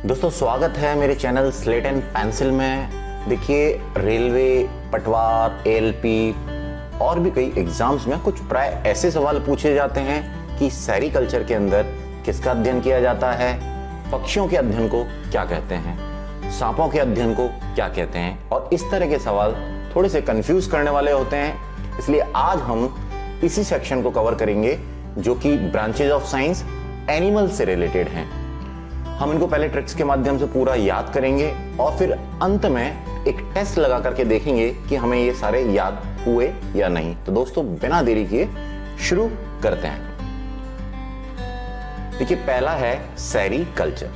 दोस्तों स्वागत है मेरे चैनल स्लेट एंड पेंसिल में। देखिए रेलवे, पटवार, एएलपी और भी कई एग्जाम्स में कुछ प्राय ऐसे सवाल पूछे जाते हैं कि सेरीकल्चर के अंदर किसका अध्ययन किया जाता है, पक्षियों के अध्ययन को क्या कहते हैं, सांपों के अध्ययन को क्या कहते हैं। और इस तरह के सवाल थोड़े से कंफ्यूज करने वाले होते हैं, इसलिए आज हम इसी सेक्शन को कवर करेंगे जो कि ब्रांचेज ऑफ साइंस एनिमल से रिलेटेड हैं। हम इनको पहले ट्रिक्स के माध्यम से पूरा याद करेंगे और फिर अंत में एक टेस्ट लगा करके देखेंगे कि हमें ये सारे याद हुए या नहीं। तो दोस्तों बिना देरी किए शुरू करते हैं। देखिए पहला है सेरीकल्चर।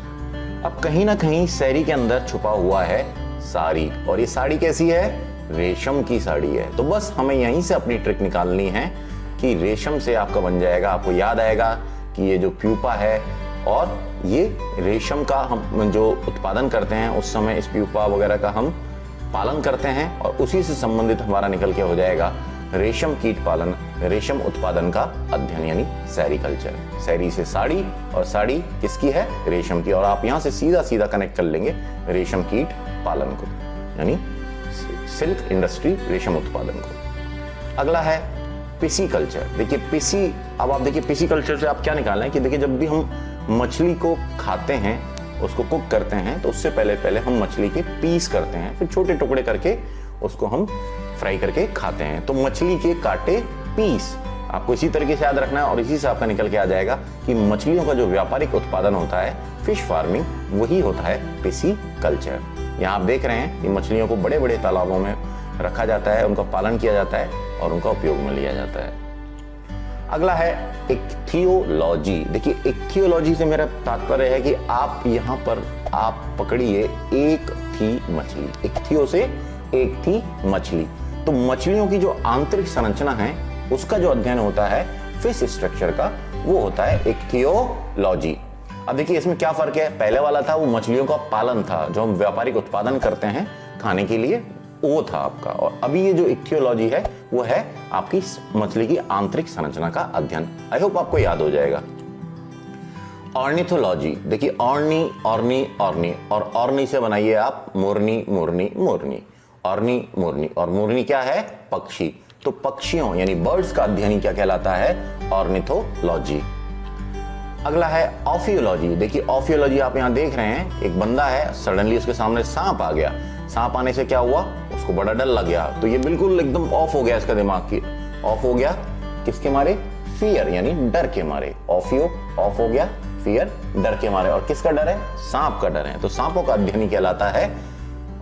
अब कहीं ना कहीं सेरी के अंदर छुपा हुआ है साड़ी, और ये साड़ी कैसी है? रेशम की साड़ी है। तो बस हमें यहीं से अपनी ट्रिक निकालनी है कि रेशम से आपका बन जाएगा। आपको याद आएगा कि ये जो प्यूपा है और ये रेशम का हम जो उत्पादन करते हैं उस समय इस प्यूपा वगैरह का हम पालन करते हैं, और उसी से संबंधित हमारा निकल के हो जाएगा रेशम कीट पालन, रेशम उत्पादन का अध्ययन यानी सेरीकल्चर। सेरी से साड़ी और साड़ी किसकी है? रेशम की। और आप यहां से सीधा सीधा कनेक्ट कर लेंगे रेशम कीट पालन को यानी सिल्क इंडस्ट्री, रेशम उत्पादन को। अगला है पिसीकल्चर। देखिए पिसी, अब आप देखिए पिसीकल्चर से आप क्या निकालें कि देखिए जब भी हम मछली को खाते हैं, उसको कुक करते हैं, तो उससे पहले हम मछली के पीस करते हैं, फिर छोटे टुकड़े करके उसको हम फ्राई करके खाते हैं। तो मछली के काटे पीस आपको इसी तरीके से याद रखना है, और इसी से आपका निकल के आ जाएगा कि मछलियों का जो व्यापारिक उत्पादन होता है, फिश फार्मिंग, वही होता है पिसीकल्चर। यहाँ आप देख रहे हैं कि मछलियों को बड़े बड़े तालाबों में रखा जाता है, उनका पालन किया जाता है और उनका उपयोग में लिया जाता है। अगला है इक्थियोलॉजी। देखिए इक्थियोलॉजी से मेरा तात्पर्य है कि आप यहाँ पर आप पकड़िए एक थी मछली, इक्थियो से एक थी मछली। तो मछलियों की जो आंतरिक संरचना है उसका जो अध्ययन होता है फिश स्ट्रक्चर का, वो होता है इक्थियोलॉजी। अब देखिए इसमें क्या फर्क है? पहले वाला था वो मछलियों का पालन था, जो हम व्यापारिक उत्पादन करते हैं खाने के लिए, वो था आपका। और अभी ये जो इक्थियोलॉजी है वो है आपकी मछली की आंतरिक संरचना का अध्ययन। आई होप आपको याद हो जाएगा। ऑर्निथोलॉजी। देखिए ऑर्नी, ऑर्नी, ऑर्नी, और ऑर्नी से बनाइए आप मोरनी, मोरनी, मोरनी, ऑर्नी, मोरनी। और मोरनी क्या है? पक्षी। तो पक्षियों यानी बर्ड्स का अध्ययन ही क्या कहलाता है? ऑर्निथोलॉजी। अगला है ऑफियोलॉजी। देखिए ऑफियोलॉजी आप यहां देख रहे हैं, एक बंदा है, सडनली उसके सामने सांप आ गया। सांप आने से क्या हुआ? उसको बड़ा डर लग गया, तो ये बिल्कुल एकदम ऑफ हो गया, इसका दिमाग की ऑफ हो गया। किसके मारे? फियर यानी डर के मारे। ऑफियो ऑफ हो गया, फियर डर के मारे। और किसका डर है? सांप का डर है। तो सांपों का अध्ययन ही कहलाता है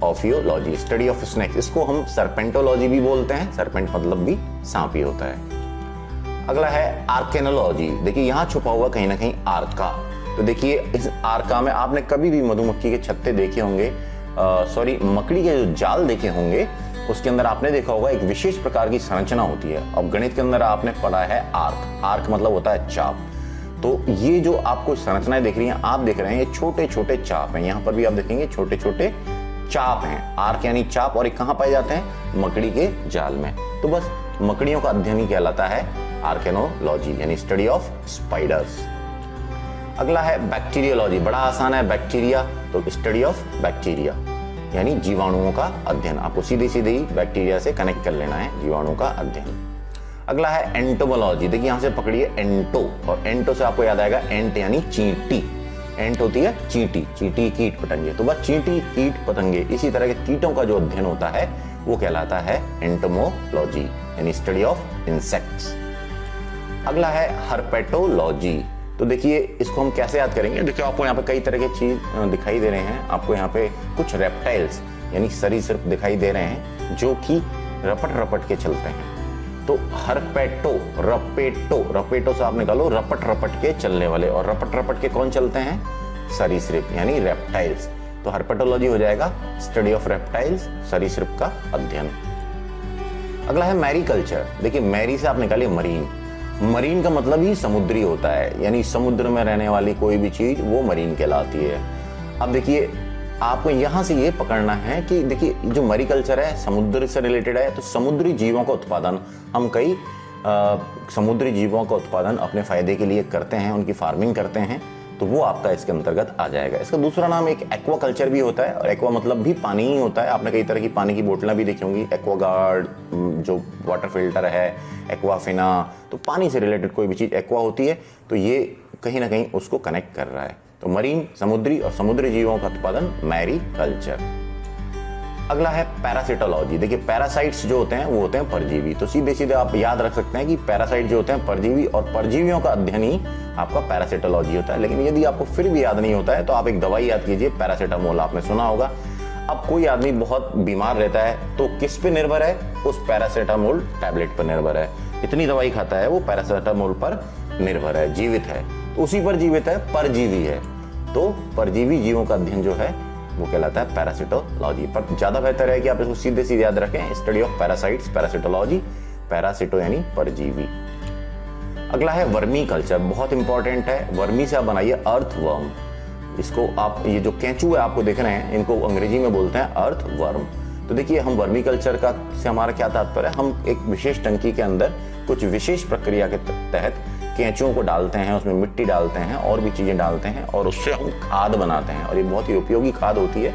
ऑफियोलॉजी, स्टडी ऑफ स्नेक्स। इसको हम सर्पेंटोलॉजी भी बोलते हैं, सर्पेंट मतलब भी सांप ही होता है। अगला है आर्केनोलॉजी। देखिए यहां छुपा हुआ कहीं ना कहीं आर्का। तो देखिए इस आर्का में आपने कभी भी मधुमक्खी के छत्ते देखे होंगे, मकड़ी के जो जाल देखे होंगे, उसके अंदर आपने देखा होगा एक विशेष प्रकार की संरचना होती है। अब गणित के अंदर आपने पढ़ा है आर्क। आर्क मतलब होता है चाप। तो ये जो आपको संरचनाएं दिख रही हैं, आप देख रहे हैं ये छोटे छोटे चाप हैं। यहाँ पर भी आप देखेंगे छोटे छोटे चाप हैं। आर्क यानी चाप, और ये कहाँ पाए जाते हैं? मकड़ी के जाल में। तो बस मकड़ियों का अध्ययन ही कहलाता है आर्केनोलॉजी यानी स्टडी ऑफ स्पाइडर्स। अगला है बैक्टीरियोलॉजी। बड़ा आसान है, बैक्टीरिया, तो स्टडी ऑफ बैक्टीरिया यानी जीवाणुओं का अध्ययन। आपको सीधे सीधे ही बैक्टीरिया से कनेक्ट कर लेना है, जीवाणु का अध्ययन। अगला है एंटोमोलॉजी। देखिए यहां से पकड़िए एंटो, और एंटो से आपको याद आएगा एंट यानी चींटी। एंट होती है चींटी, चींटी कीट पतंगे। तो बस चींटी कीट पतंगे, इसी तरह के कीटों का जो अध्ययन होता है वो कहलाता है एंटोमोलॉजी यानी स्टडी ऑफ इंसेक्ट्स। अगला है हर्पेटोलॉजी। तो देखिए इसको हम कैसे याद करेंगे? देखिए आपको यहाँ पे कई तरह के चीज दिखाई दे रहे हैं। आपको यहाँ पे कुछ रेप्टाइल्स यानी सरीसृप दिखाई दे रहे हैं जो कि रपट रपट के चलते हैं। तो हर्पेटो, रपेटो, रपेटो से आप निकालो रपट रपट के चलने वाले, और रपट रपट के कौन चलते हैं? सरीसृप यानी रेप्टाइल्स। तो हर्पेटोलॉजी हो जाएगा स्टडी ऑफ रेप्टाइल्स, सरीसृप का अध्ययन। अगला है मैरीकल्चर। देखिए मैरी से आप निकालिए मरीन। मरीन का मतलब ही समुद्री होता है, यानी समुद्र में रहने वाली कोई भी चीज वो मरीन कहलाती है। अब देखिए आपको यहां से ये पकड़ना है कि देखिए जो मैरीकल्चर है समुद्र से रिलेटेड है, तो समुद्री जीवों का उत्पादन हम कई समुद्री जीवों का उत्पादन अपने फायदे के लिए करते हैं, उनकी फार्मिंग करते हैं, तो वो आपका इसके अंतर्गत आ जाएगा। इसका दूसरा नाम एक एक्वा कल्चर भी होता है, और एक्वा मतलब भी पानी ही होता है। आपने कई तरह की पानी की बोतलें भी देखी होंगी, एक्वा गार्ड जो वाटर फिल्टर है, एक्वाफिना, तो पानी से रिलेटेड कोई भी चीज़ एक्वा होती है, तो ये कहीं ना कहीं उसको कनेक्ट कर रहा है। तो मरीन समुद्री और समुद्री जीवों का उत्पादन मैरी कल्चर। अगला है पैरासिटोलॉजी। देखिए पैरासाइट्स जो होते हैं वो होते हैं परजीवी, तो सीधे सीधे आप याद रख सकते हैं कि पैरासाइट जो होते हैं परजीवी, और परजीवियों का अध्ययन ही आपका पैरासिटोलॉजी होता है। लेकिन यदि आपको फिर भी याद नहीं होता है तो आप एक दवाई याद कीजिए, पैरासिटामोल, आपने सुना होगा। अब कोई आदमी बहुत बीमार रहता है तो किस पे निर्भर है? उस पैरासिटामोल टैबलेट पर निर्भर है। इतनी दवाई खाता है वो पैरासिटामोल पर निर्भर है, जीवित है, तो उसी पर जीवित है, परजीवी है। तो परजीवी जीवों का अध्ययन जो है वो कहलाता है पैरासिटोलॉजी। पर ज्यादा बेहतर है कि आप इसको सीधे सीधे याद रखें, स्टडी ऑफ पैरासाइट्स, पैरासिटोलॉजी, पैरासिटो यानी परजीवी। अगला है वर्मी कल्चर, बहुत इंपॉर्टेंट है। वर्मी से आप बनाइए अर्थवर्म। इसको आप, ये जो केंचू है आपको देख रहे हैं, इनको अंग्रेजी में बोलते हैं अर्थवर्म। तो देखिए हम वर्मी कल्चर का से हमारा क्या तात्पर्य है? हम एक विशेष टंकी के अंदर कुछ विशेष प्रक्रिया के तहत केंचुओं को डालते हैं, उसमें मिट्टी डालते हैं और भी चीजें डालते हैं, और उससे हम खाद बनाते हैं, और ये बहुत ही उपयोगी खाद होती है।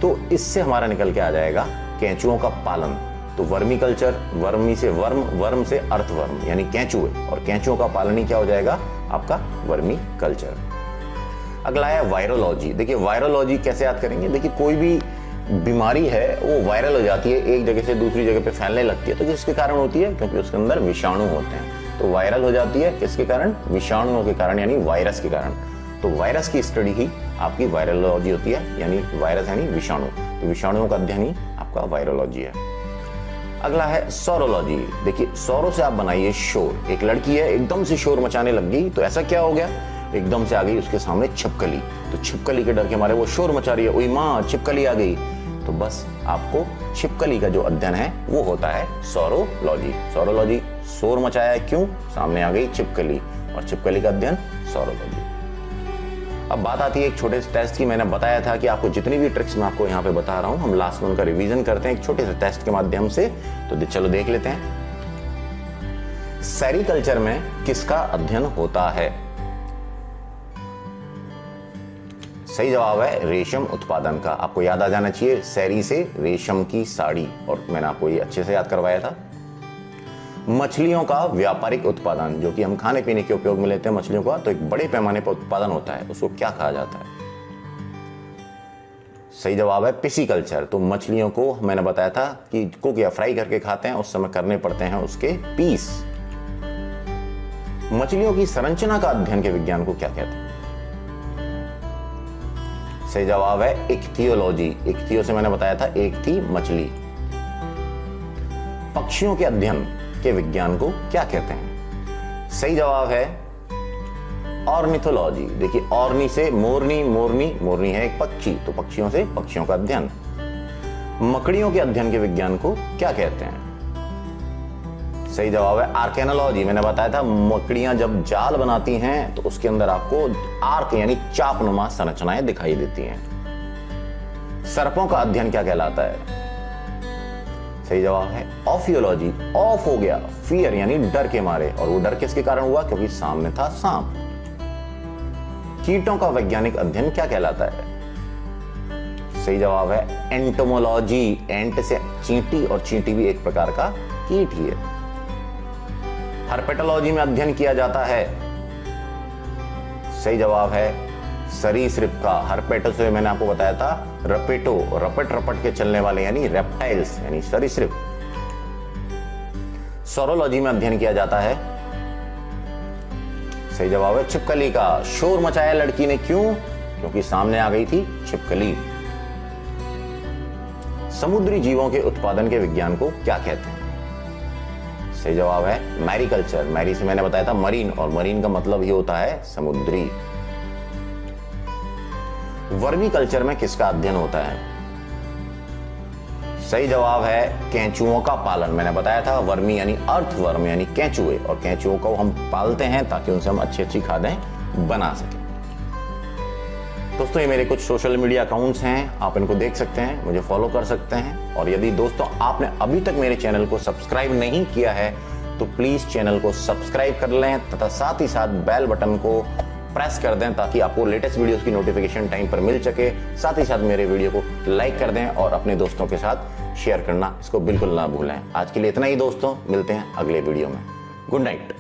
तो इससे हमारा निकल के आ जाएगा केंचुओं का पालन। तो वर्मी कल्चर, वर्मी से वर्म, वर्म से अर्थवर्म यानी केंचुए, और केंचुओं का पालन ही क्या हो जाएगा? आपका वर्मी कल्चर। अगला है वायरोलॉजी। देखिए वायरोलॉजी कैसे याद करेंगे? देखिए कोई भी बीमारी है वो वायरल हो जाती है, एक जगह से दूसरी जगह पे फैलने लगती है, तो किसके कारण होती है? क्योंकि उसके अंदर विषाणु होते हैं। तो वायरल हो जाती है किसके कारण? विषाणुओं के कारण, यानी वायरस के कारण। तो वायरस की स्टडी ही आपकी वायरोलॉजी होती है, यानी वायरस यानी विषाणु, तो विषाणुओं का अध्ययन ही आपका वायरोलॉजी है। अगला है सौरोलॉजी। देखिए सौरों से आप बनाइए शोर। एक लड़की है एकदम से शोर मचाने लग गई, तो ऐसा क्या हो गया? एकदम से आ गई उसके सामने छिपकली, तो छिपकली के डर के मारे वो शोर मचा रही है, ओई माँ छिपकली आ गई। तो बस आपको छिपकली का जो अध्ययन है वो होता है सौरोलॉजी। सौरोलॉजी, शोर मचाया क्यों? सामने आ गई छिपकली, और छिपकली का अध्ययन सौरोलॉजी। अब बात आती है एक छोटे से टेस्ट की। मैंने बताया था कि आपको जितनी भी ट्रिक्स मैं आपको यहाँ पे बता रहा हूँ, हम लास्ट में उनका रिवीजन करते हैं एक छोटे से टेस्ट के माध्यम से। तो चलो देख लेते हैं। सेरीकल्चर में किसका अध्ययन होता है? सही जवाब है रेशम उत्पादन का। आपको याद आ जाना चाहिए, सेरी से रेशम की साड़ी, और मैंने आपको ये अच्छे से याद करवाया था। मछलियों का व्यापारिक उत्पादन, जो कि हम खाने पीने के उपयोग में लेते हैं मछलियों का, तो एक बड़े पैमाने पर उत्पादन होता है, उसको क्या कहा जाता है? सही जवाब है पिसीकल्चर। तो मछलियों को मैंने बताया था कि कुक या फ्राई करके खाते हैं, उस समय करने पड़ते हैं उसके पीस। मछलियों की संरचना का अध्ययन के विज्ञान को क्या कहते हैं? सही जवाब है इक्थियोलॉजी। इक्थियो से मैंने बताया था एक थी मछली। पक्षियों के अध्ययन के विज्ञान को क्या कहते हैं? सही जवाब है ऑर्निथोलॉजी। देखिए ऑर्नी से मोरनी, मोरनी, मोरनी है एक पक्षी, तो पक्षियों से पक्षियों का अध्ययन। मकड़ियों के अध्ययन के विज्ञान को क्या कहते हैं? सही जवाब है आर्केनोलॉजी। मैंने बताया था मकड़ियां जब जाल बनाती हैं तो उसके अंदर आपको आर्क यानी चापनुमा संरचनाएं दिखाई देती हैं। सर्पों का अध्ययन क्या कहलाता है? सही जवाब है ऑफियोलॉजी। ऑफ हो गया, फियर यानी डर के मारे, और वो डर किसके कारण हुआ? क्योंकि सामने था सांप। कीटों का वैज्ञानिक अध्ययन क्या कहलाता है? सही जवाब है एंटोमोलॉजी। एंट से चींटी, और चींटी भी एक प्रकार का कीट ही है। हर्पेटोलॉजी में अध्ययन किया जाता है। सही जवाब है सरीसृप का। हर्पेटो से मैंने आपको बताया था रपेटो, रपट रपट के चलने वाले यानी रेप्टाइल्स यानी सरीसृप। सौरोलॉजी में अध्ययन किया जाता है। सही जवाब है छिपकली का। शोर मचाया लड़की ने क्यों? क्योंकि सामने आ गई थी छिपकली। समुद्री जीवों के उत्पादन के विज्ञान को क्या कहते हैं? सही जवाब है मैरीकल्चर। मैरी से मैंने बताया था मरीन, और मरीन का मतलब ही होता है समुद्री। वर्मी कल्चर में किसका अध्ययन होता है? सही जवाब है केंचुओं का पालन। मैंने बताया था वर्मी यानी अर्थवर्म यानी केंचुए, और केंचुओं को हम पालते हैं ताकि उनसे हम अच्छी अच्छी खादें बना सकें। दोस्तों ये मेरे कुछ सोशल मीडिया अकाउंट्स हैं, आप इनको देख सकते हैं, मुझे फॉलो कर सकते हैं। और यदि दोस्तों आपने अभी तक मेरे चैनल को सब्सक्राइब नहीं किया है तो प्लीज चैनल को सब्सक्राइब कर लें, तथा साथ ही साथ बेल बटन को प्रेस कर दें ताकि आपको लेटेस्ट वीडियोस की नोटिफिकेशन टाइम पर मिल सके। साथ ही साथ मेरे वीडियो को लाइक कर दें और अपने दोस्तों के साथ शेयर करना इसको बिल्कुल ना भूलें। आज के लिए इतना ही दोस्तों, मिलते हैं अगले वीडियो में। Good night.